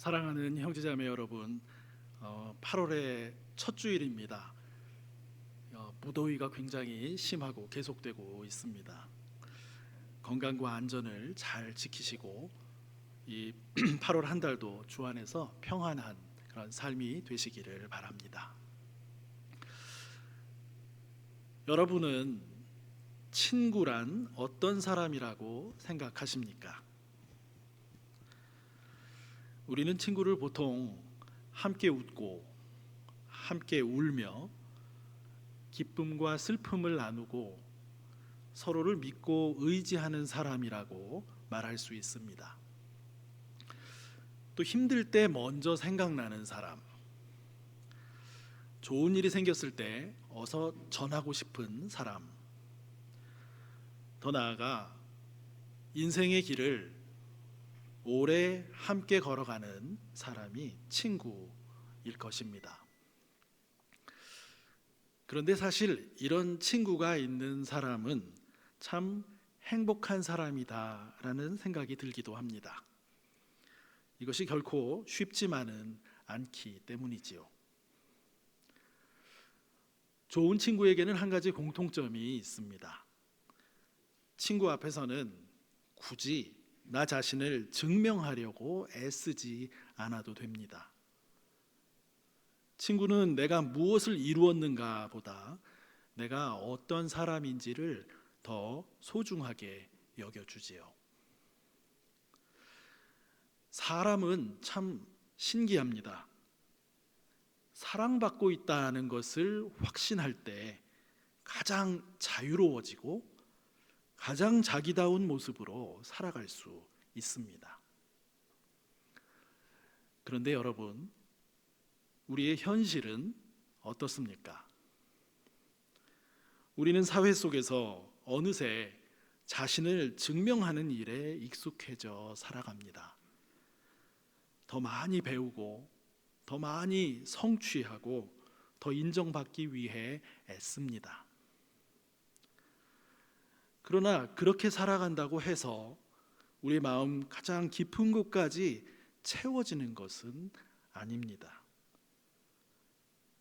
사랑하는 형제자매 여러분, 8월의 첫 주일입니다. 무더위가 굉장히 심하고 계속되고 있습니다. 건강과 안전을 잘 지키시고 이 8월 한 달도 주 안에서 평안한 그런 삶이 되시기를 바랍니다. 여러분은 친구란 어떤 사람이라고 생각하십니까? 우리는 친구를 보통 함께 웃고 함께 울며 기쁨과 슬픔을 나누고 서로를 믿고 의지하는 사람이라고 말할 수 있습니다. 또 힘들 때 먼저 생각나는 사람, 좋은 일이 생겼을 때 어서 전하고 싶은 사람, 더 나아가 인생의 길을 오래 함께 걸어가는 사람이 친구일 것입니다. 그런데 사실 이런 친구가 있는 사람은 참 행복한 사람이다라는 생각이 들기도 합니다. 이것이 결코 쉽지만은 않기 때문이지요. 좋은 친구에게는 한 가지 공통점이 있습니다. 친구 앞에서는 굳이 나 자신을 증명하려고 애쓰지 않아도 됩니다. 친구는 내가 무엇을 이루었는가 보다 내가 어떤 사람인지를 더 소중하게 여겨주지요. 사람은 참 신기합니다. 사랑받고 있다는 것을 확신할 때 가장 자유로워지고 가장 자기다운 모습으로 살아갈 수 있습니다. 그런데 여러분, 우리의 현실은 어떻습니까? 우리는 사회 속에서 어느새 자신을 증명하는 일에 익숙해져 살아갑니다. 더 많이 배우고 더 많이 성취하고 더 인정받기 위해 애씁니다. 그러나 그렇게 살아간다고 해서 우리 마음 가장 깊은 곳까지 채워지는 것은 아닙니다.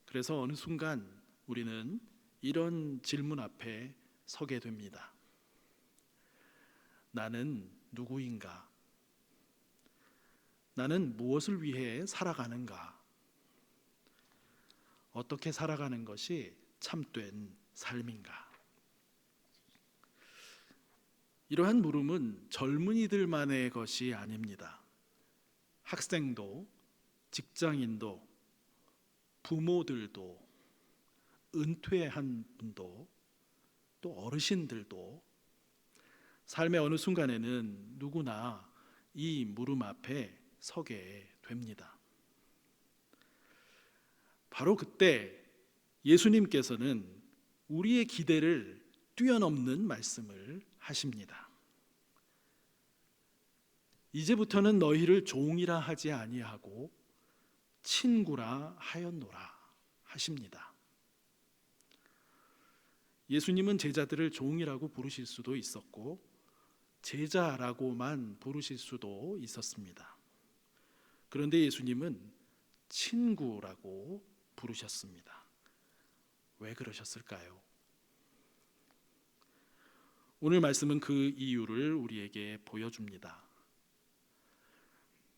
그래서 어느 순간 우리는 이런 질문 앞에 서게 됩니다. 나는 누구인가? 나는 무엇을 위해 살아가는가? 어떻게 살아가는 것이 참된 삶인가? 이러한 물음은 젊은이들만의 것이 아닙니다. 학생도, 직장인도, 부모들도, 은퇴한 분도, 또 어르신들도 삶의 어느 순간에는 누구나 이 물음 앞에 서게 됩니다. 바로 그때 예수님께서는 우리의 기대를 뛰어넘는 말씀을 하십니다. 이제부터는 너희를 종이라 하지 아니하고 친구라 하였노라 하십니다. 예수님은 제자들을 종이라고 부르실 수도 있었고 제자라고만 부르실 수도 있었습니다. 그런데 예수님은 친구라고 부르셨습니다. 왜 그러셨을까요? 오늘 말씀은 그 이유를 우리에게 보여줍니다.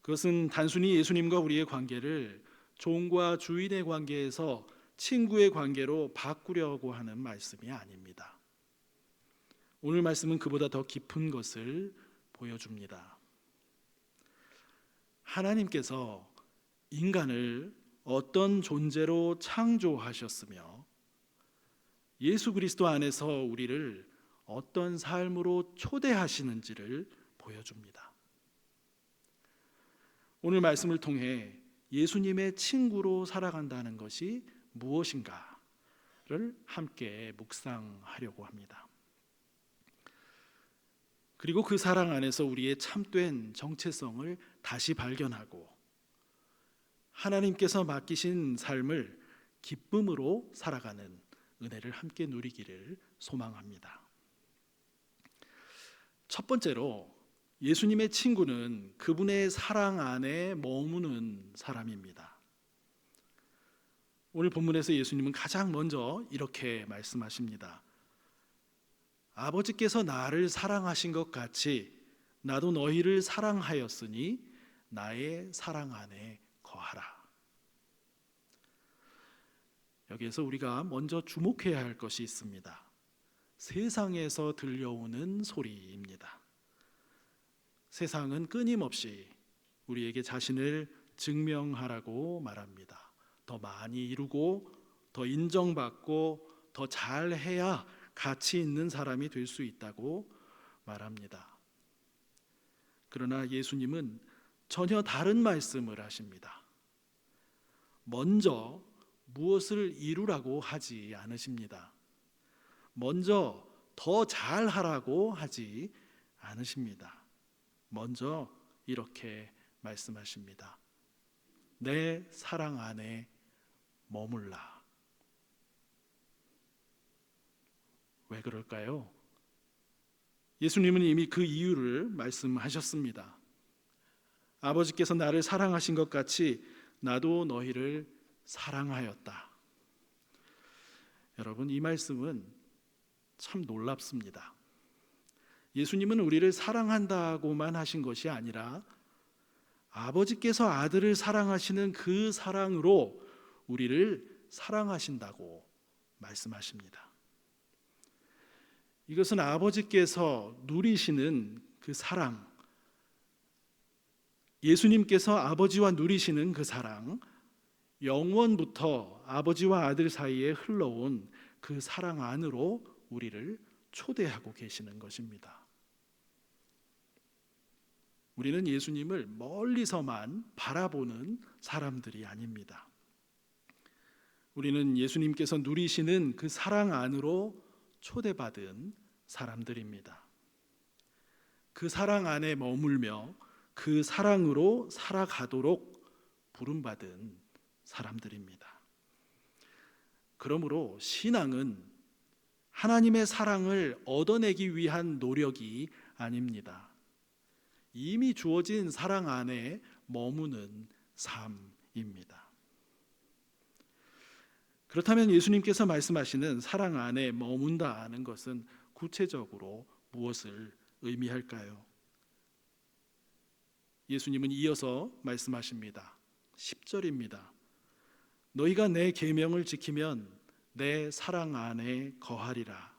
그것은 단순히 예수님과 우리의 관계를 종과 주인의 관계에서 친구의 관계로 바꾸려고 하는 말씀이 아닙니다. 오늘 말씀은 그보다 더 깊은 것을 보여줍니다. 하나님께서 인간을 어떤 존재로 창조하셨으며 예수 그리스도 안에서 우리를 어떤 삶으로 초대하시는지를 보여줍니다. 오늘 말씀을 통해 예수님의 친구로 살아간다는 것이 무엇인가를 함께 묵상하려고 합니다. 그리고 그 사랑 안에서 우리의 참된 정체성을 다시 발견하고 하나님께서 맡기신 삶을 기쁨으로 살아가는 은혜를 함께 누리기를 소망합니다. 첫 번째로 예수님의 친구는 그분의 사랑 안에 머무는 사람입니다. 오늘 본문에서 예수님은 가장 먼저 이렇게 말씀하십니다. 아버지께서 나를 사랑하신 것 같이 나도 너희를 사랑하였으니 나의 사랑 안에 거하라. 여기에서 우리가 먼저 주목해야 할 것이 있습니다. 세상에서 들려오는 소리입니다. 세상은 끊임없이 우리에게 자신을 증명하라고 말합니다. 더 많이 이루고 더 인정받고 더 잘해야 가치 있는 사람이 될 수 있다고 말합니다. 그러나 예수님은 전혀 다른 말씀을 하십니다. 먼저 무엇을 이루라고 하지 않으십니다. 먼저 더 잘하라고 하지 않으십니다. 먼저 이렇게 말씀하십니다. 내 사랑 안에 머물라. 왜 그럴까요? 예수님은 이미 그 이유를 말씀하셨습니다. 아버지께서 나를 사랑하신 것 같이 나도 너희를 사랑하였다. 여러분, 이 말씀은 참 놀랍습니다. 예수님은 우리를 사랑한다고만 하신 것이 아니라 아버지께서 아들을 사랑하시는 그 사랑으로 우리를 사랑하신다고 말씀하십니다. 이것은 아버지께서 누리시는 그 사랑, 예수님께서 아버지와 누리시는 그 사랑, 영원부터 아버지와 아들 사이에 흘러온 그 사랑 안으로 우리를 초대하고 계시는 것입니다. 우리는 예수님을 멀리서만 바라보는 사람들이 아닙니다. 우리는 예수님께서 누리시는 그 사랑 안으로 초대받은 사람들입니다. 그 사랑 안에 머물며 그 사랑으로 살아가도록 부름받은 사람들입니다. 그러므로 신앙은 하나님의 사랑을 얻어내기 위한 노력이 아닙니다. 이미 주어진 사랑 안에 머무는 삶입니다. 그렇다면 예수님께서 말씀하시는 사랑 안에 머문다는 것은 구체적으로 무엇을 의미할까요? 예수님은 이어서 말씀하십니다. 10절입니다. 너희가 내 계명을 지키면 내 사랑 안에 거하리라.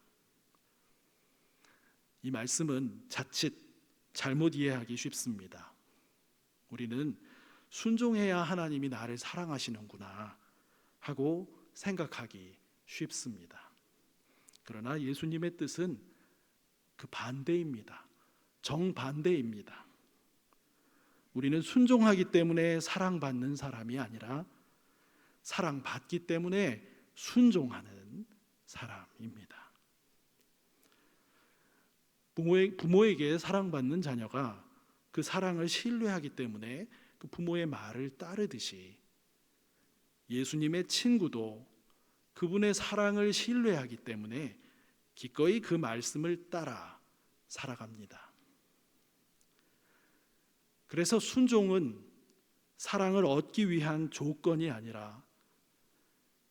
이 말씀은 자칫 잘못 이해하기 쉽습니다. 우리는 순종해야 하나님이 나를 사랑하시는구나 하고 생각하기 쉽습니다. 그러나 예수님의 뜻은 그 반대입니다. 정반대입니다. 우리는 순종하기 때문에 사랑받는 사람이 아니라 사랑받기 때문에 순종하는 사람입니다. 부모에게 사랑받는 자녀가 그 사랑을 신뢰하기 때문에 그 부모의 말을 따르듯이 예수님의 친구도 그분의 사랑을 신뢰하기 때문에 기꺼이 그 말씀을 따라 살아갑니다. 그래서 순종은 사랑을 얻기 위한 조건이 아니라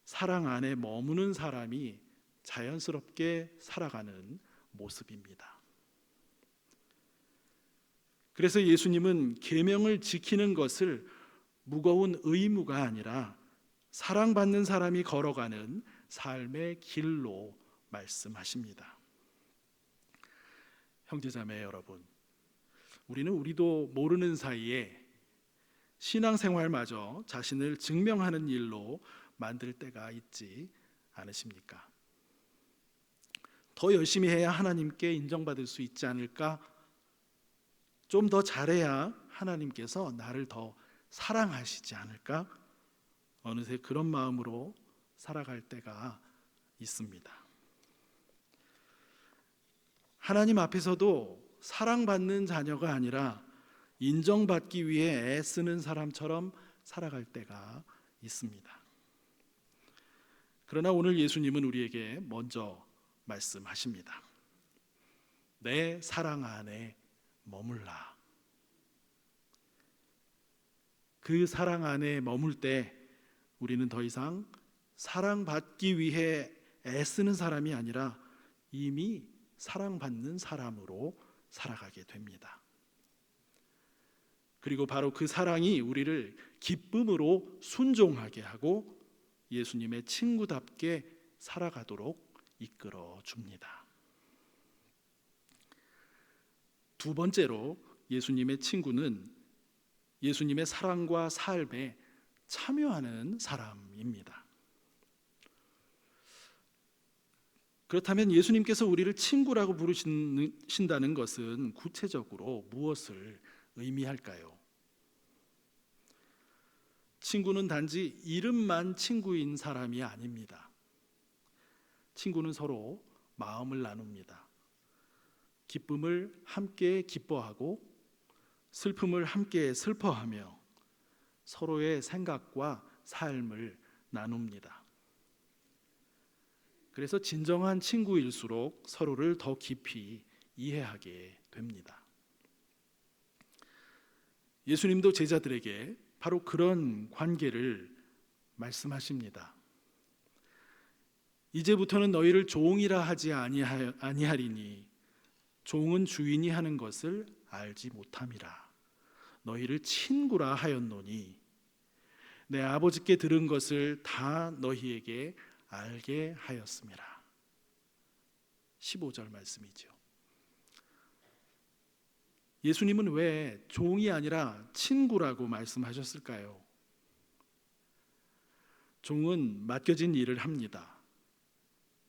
사랑 안에 머무는 사람이 자연스럽게 살아가는 모습입니다. 그래서 예수님은 계명을 지키는 것을 무거운 의무가 아니라 사랑받는 사람이 걸어가는 삶의 길로 말씀하십니다. 형제자매 여러분, 우리도 모르는 사이에 신앙생활마저 자신을 증명하는 일로 만들 때가 있지 않으십니까? 더 열심히 해야 하나님께 인정받을 수 있지 않을까? 좀 더 잘해야 하나님께서 나를 더 사랑하시지 않을까? 어느새 그런 마음으로 살아갈 때가 있습니다. 하나님 앞에서도 사랑받는 자녀가 아니라 인정받기 위해 애쓰는 사람처럼 살아갈 때가 있습니다. 그러나 오늘 예수님은 우리에게 먼저 말씀하십니다. 내 사랑 안에 머물라. 그 사랑 안에 머물 때 우리는 더 이상 사랑받기 위해 애쓰는 사람이 아니라 이미 사랑받는 사람으로 살아가게 됩니다. 그리고 바로 그 사랑이 우리를 기쁨으로 순종하게 하고 예수님의 친구답게 살아가도록 이끌어 줍니다. 두 번째로 예수님의 친구는 예수님의 사랑과 삶에 참여하는 사람입니다. 그렇다면 예수님께서 우리를 친구라고 부르신다는 것은 구체적으로 무엇을 의미할까요? 친구는 단지 이름만 친구인 사람이 아닙니다. 친구는 서로 마음을 나눕니다. 기쁨을 함께 기뻐하고 슬픔을 함께 슬퍼하며 서로의 생각과 삶을 나눕니다. 그래서 진정한 친구일수록 서로를 더 깊이 이해하게 됩니다. 예수님도 제자들에게 바로 그런 관계를 말씀하십니다. 이제부터는 너희를 종이라 하지 아니하리니 종은 주인이 하는 것을 알지 못함이라. 너희를 친구라 하였노니 내 아버지께 들은 것을 다 너희에게 알게 하였음이라. 15절 말씀이죠. 예수님은 왜 종이 아니라 친구라고 말씀하셨을까요? 종은 맡겨진 일을 합니다.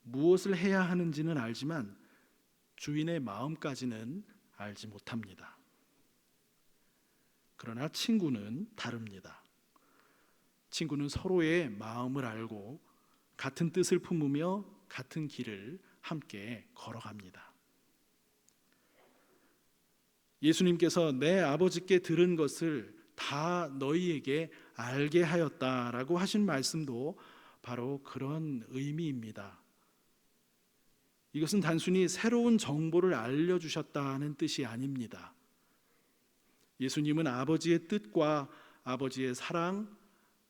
무엇을 해야 하는지는 알지만 주인의 마음까지는 알지 못합니다. 그러나 친구는 다릅니다. 친구는 서로의 마음을 알고 같은 뜻을 품으며 같은 길을 함께 걸어갑니다. 예수님께서 내 아버지께 들은 것을 다 너희에게 알게 하였다라고 하신 말씀도 바로 그런 의미입니다. 이것은 단순히 새로운 정보를 알려주셨다는 뜻이 아닙니다. 예수님은 아버지의 뜻과 아버지의 사랑,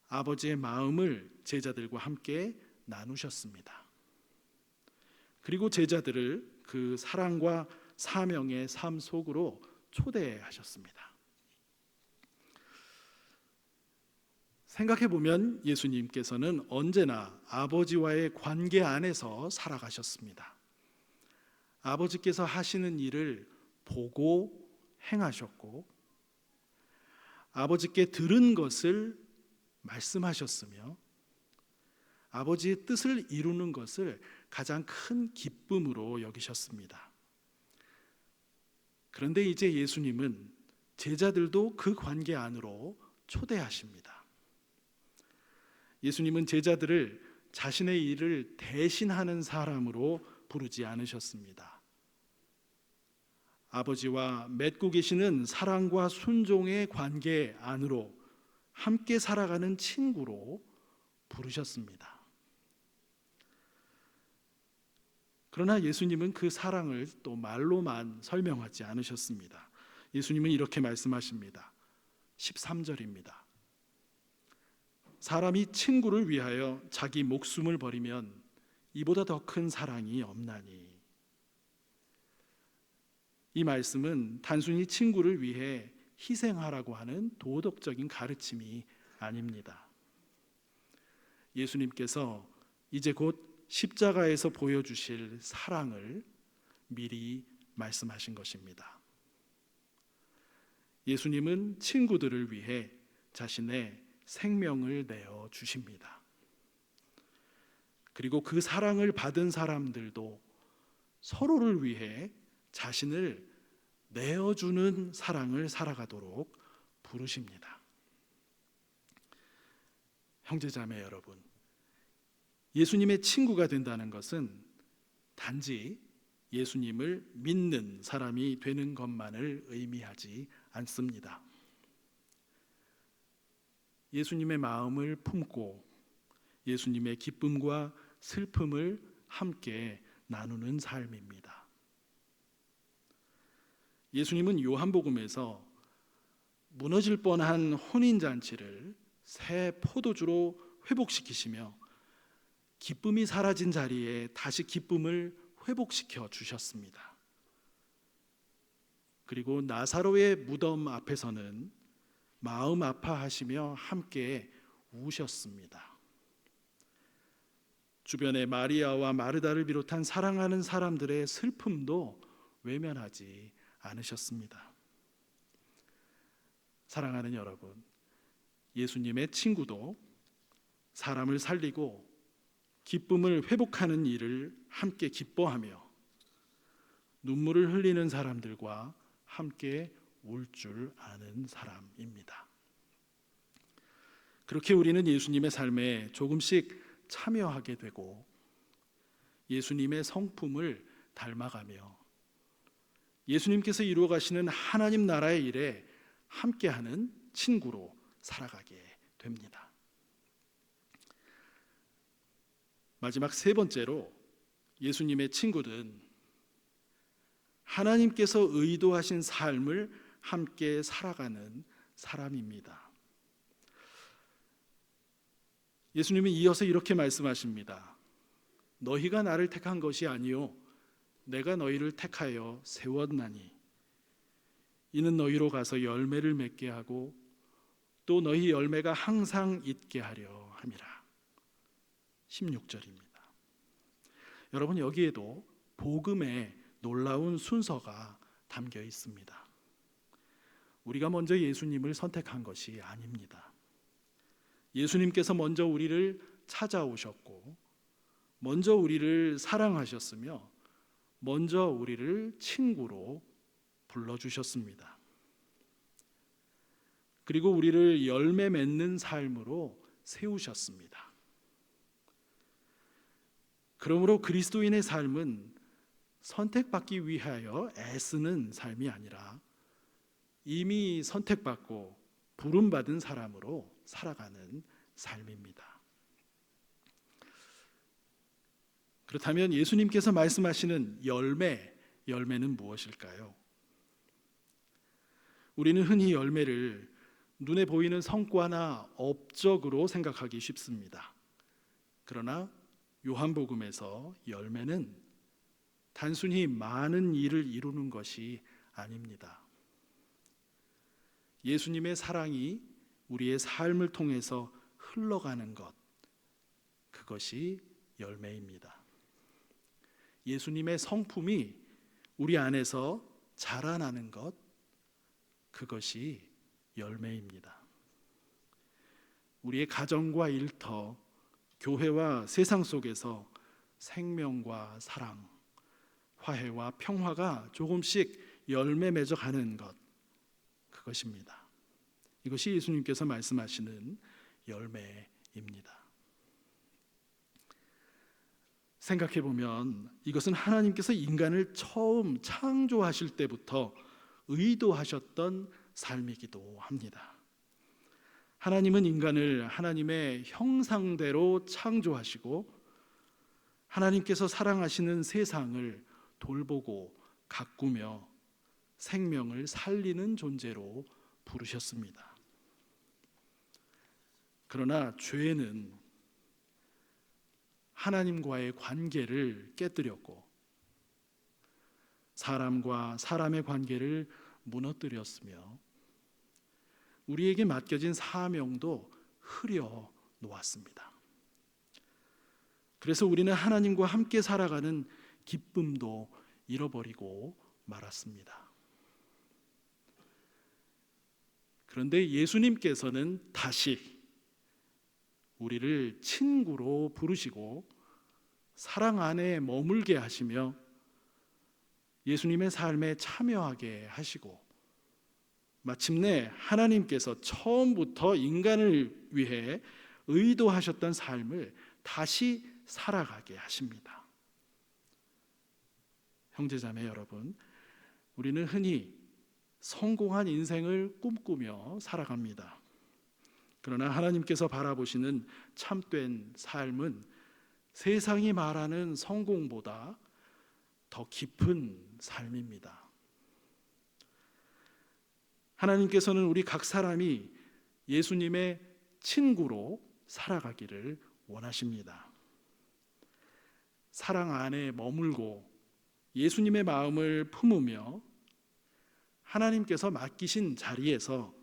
아버지의 마음을 제자들과 함께 나누셨습니다. 그리고 제자들을 그 사랑과 사명의 삶 속으로 초대하셨습니다. 생각해 보면 예수님께서는 언제나 아버지와의 관계 안에서 살아가셨습니다. 아버지께서 하시는 일을 보고 행하셨고 아버지께 들은 것을 말씀하셨으며 아버지의 뜻을 이루는 것을 가장 큰 기쁨으로 여기셨습니다. 그런데 이제 예수님은 제자들도 그 관계 안으로 초대하십니다. 예수님은 제자들을 자신의 일을 대신하는 사람으로 부르지 않으셨습니다. 아버지와 맺고 계시는 사랑과 순종의 관계 안으로 함께 살아가는 친구로 부르셨습니다. 그러나 예수님은 그 사랑을 또 말로만 설명하지 않으셨습니다. 예수님은 이렇게 말씀하십니다. 13절입니다. 사람이 친구를 위하여 자기 목숨을 버리면 이보다 더 큰 사랑이 없나니. 이 말씀은 단순히 친구를 위해 희생하라고 하는 도덕적인 가르침이 아닙니다. 예수님께서 이제 곧 십자가에서 보여주실 사랑을 미리 말씀하신 것입니다. 예수님은 친구들을 위해 자신의 생명을 내어 주십니다. 그리고 그 사랑을 받은 사람들도 서로를 위해 자신을 내어주는 사랑을 살아가도록 부르십니다. 형제자매 여러분, 예수님의 친구가 된다는 것은 단지 예수님을 믿는 사람이 되는 것만을 의미하지 않습니다. 예수님의 마음을 품고 예수님의 기쁨과 슬픔을 함께 나누는 삶입니다. 예수님은 요한복음에서 무너질 뻔한 혼인잔치를 새 포도주로 회복시키시며 기쁨이 사라진 자리에 다시 기쁨을 회복시켜 주셨습니다. 그리고 나사로의 무덤 앞에서는 마음 아파하시며 함께 우셨습니다. 주변의 마리아와 마르다를 비롯한 사랑하는 사람들의 슬픔도 외면하지 않으셨습니다. 사랑하는 여러분, 예수님의 친구도 사람을 살리고 기쁨을 회복하는 일을 함께 기뻐하며 눈물을 흘리는 사람들과 함께 울 줄 아는 사람입니다. 그렇게 우리는 예수님의 삶에 조금씩 참여하게 되고 예수님의 성품을 닮아가며 예수님께서 이루어 가시는 하나님 나라의 일에 함께하는 친구로 살아가게 됩니다. 마지막 세 번째로 예수님의 친구는 하나님께서 의도하신 삶을 함께 살아가는 사람입니다. 예수님은 이어서 이렇게 말씀하십니다. 너희가 나를 택한 것이 아니요 내가 너희를 택하여 세웠나니 이는 너희로 가서 열매를 맺게 하고 또 너희 열매가 항상 있게 하려 함이라. 16절입니다. 여러분, 여기에도 복음의 놀라운 순서가 담겨 있습니다. 우리가 먼저 예수님을 선택한 것이 아닙니다. 예수님께서 먼저 우리를 찾아오셨고 먼저 우리를 사랑하셨으며 먼저 우리를 친구로 불러주셨습니다. 그리고 우리를 열매 맺는 삶으로 세우셨습니다. 그러므로 그리스도인의 삶은 선택받기 위하여 애쓰는 삶이 아니라 이미 선택받고 부름받은 사람으로 살아가는 삶입니다. 그렇다면 예수님께서 말씀하시는 열매는 무엇일까요? 우리는 흔히 열매를 눈에 보이는 성과나 업적으로 생각하기 쉽습니다. 그러나 요한복음에서 열매는 단순히 많은 일을 이루는 것이 아닙니다. 예수님의 사랑이 우리의 삶을 통해서 흘러가는 것, 그것이 열매입니다. 예수님의 성품이 우리 안에서 자라나는 것, 그것이 열매입니다. 우리의 가정과 일터, 교회와 세상 속에서 생명과 사랑, 화해와 평화가 조금씩 열매 맺어가는 것, 그것입니다. 이것이 예수님께서 말씀하시는 열매입니다. 생각해 보면 이것은 하나님께서 인간을 처음 창조하실 때부터 의도하셨던 삶이기도 합니다. 하나님은 인간을 하나님의 형상대로 창조하시고 하나님께서 사랑하시는 세상을 돌보고 가꾸며 생명을 살리는 존재로 부르셨습니다. 그러나 죄는 하나님과의 관계를 깨뜨렸고 사람과 사람의 관계를 무너뜨렸으며 우리에게 맡겨진 사명도 흐려 놓았습니다. 그래서 우리는 하나님과 함께 살아가는 기쁨도 잃어버리고 말았습니다. 그런데 예수님께서는 다시 우리를 친구로 부르시고 사랑 안에 머물게 하시며 예수님의 삶에 참여하게 하시고 마침내 하나님께서 처음부터 인간을 위해 의도하셨던 삶을 다시 살아가게 하십니다. 형제자매 여러분, 우리는 흔히 성공한 인생을 꿈꾸며 살아갑니다. 그러나 하나님께서 바라보시는 참된 삶은 세상이 말하는 성공보다 더 깊은 삶입니다. 하나님께서는 우리 각 사람이 예수님의 친구로 살아가기를 원하십니다. 사랑 안에 머물고 예수님의 마음을 품으며 하나님께서 맡기신 자리에서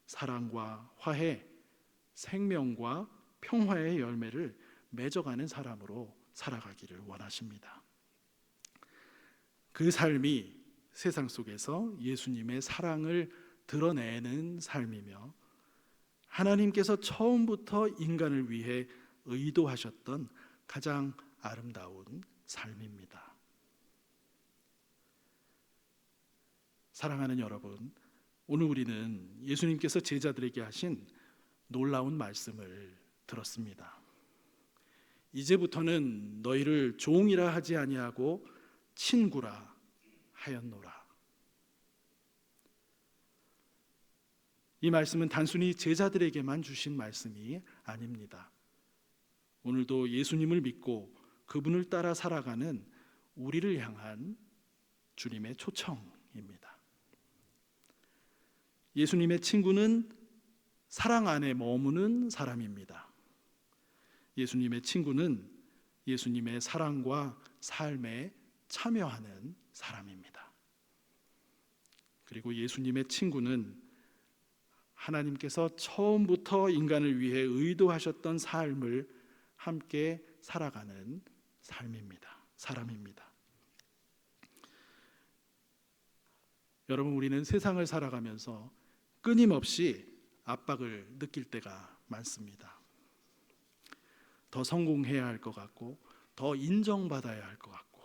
사랑과 화해, 생명과 평화의 열매를 맺어가는 사람으로 살아가기를 원하십니다. 그 삶이 세상 속에서 예수님의 사랑을 드러내는 삶이며 하나님께서 처음부터 인간을 위해 의도하셨던 가장 아름다운 삶입니다. 사랑하는 여러분, 오늘 우리는 예수님께서 제자들에게 하신 놀라운 말씀을 들었습니다. 이제부터는 너희를 종이라 하지 아니하고 친구라 하였노라. 이 말씀은 단순히 제자들에게만 주신 말씀이 아닙니다. 오늘도 예수님을 믿고 그분을 따라 살아가는 우리를 향한 주님의 초청입니다. 예수님의 친구는 사랑 안에 머무는 사람입니다. 예수님의 친구는 예수님의 사랑과 삶에 참여하는 사람입니다. 그리고 예수님의 친구는 하나님께서 처음부터 인간을 위해 의도하셨던 삶을 함께 살아가는 사람입니다. 여러분, 우리는 세상을 살아가면서 끊임없이 압박을 느낄 때가 많습니다. 더 성공해야 할 것 같고, 더 인정받아야 할 것 같고,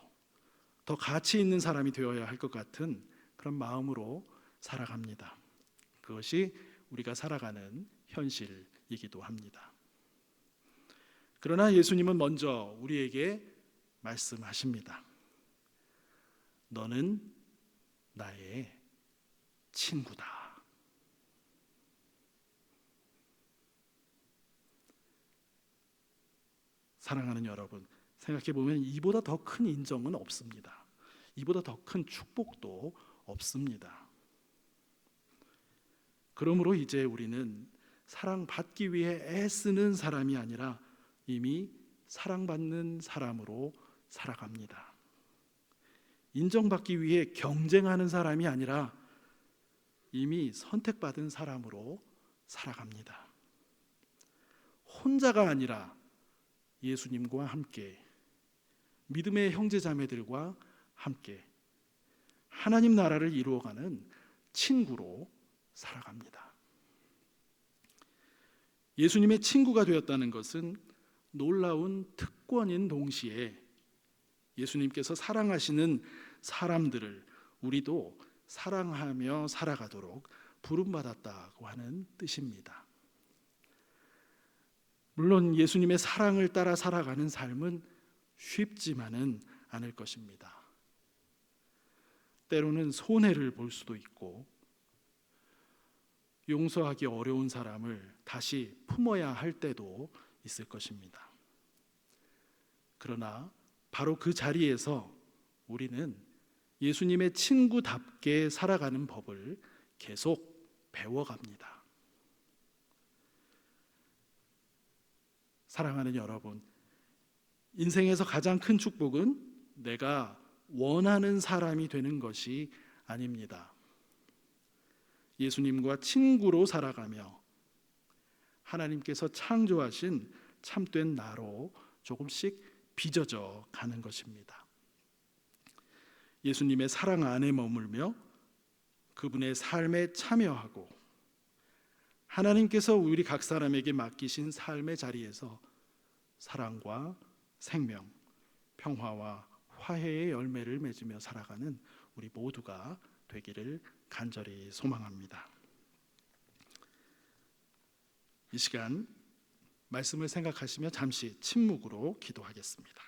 더 가치 있는 사람이 되어야 할 것 같은 그런 마음으로 살아갑니다. 그것이 우리가 살아가는 현실이기도 합니다. 그러나 예수님은 먼저 우리에게 말씀하십니다. 너는 나의 친구다. 사랑하는 여러분, 생각해 보면 이보다 더 큰 인정은 없습니다. 이보다 더 큰 축복도 없습니다. 그러므로 이제 우리는 사랑받기 위해 애쓰는 사람이 아니라 이미 사랑받는 사람으로 살아갑니다. 인정받기 위해 경쟁하는 사람이 아니라 이미 선택받은 사람으로 살아갑니다. 혼자가 아니라 예수님과 함께, 믿음의 형제자매들과 함께 하나님 나라를 이루어가는 친구로 살아갑니다. 예수님의 친구가 되었다는 것은 놀라운 특권인 동시에 예수님께서 사랑하시는 사람들을 우리도 사랑하며 살아가도록 부름받았다고 하는 뜻입니다. 물론 예수님의 사랑을 따라 살아가는 삶은 쉽지만은 않을 것입니다. 때로는 손해를 볼 수도 있고 용서하기 어려운 사람을 다시 품어야 할 때도 있을 것입니다. 그러나 바로 그 자리에서 우리는 예수님의 친구답게 살아가는 법을 계속 배워갑니다. 사랑하는 여러분, 인생에서 가장 큰 축복은 내가 원하는 사람이 되는 것이 아닙니다. 예수님과 친구로 살아가며 하나님께서 창조하신 참된 나로 조금씩 빚어져 가는 것입니다. 예수님의 사랑 안에 머물며 그분의 삶에 참여하고 하나님께서 우리 각 사람에게 맡기신 삶의 자리에서 사랑과 생명, 평화와 화해의 열매를 맺으며 살아가는 우리 모두가 되기를 간절히 소망합니다. 이 시간 말씀을 생각하시며 잠시 침묵으로 기도하겠습니다.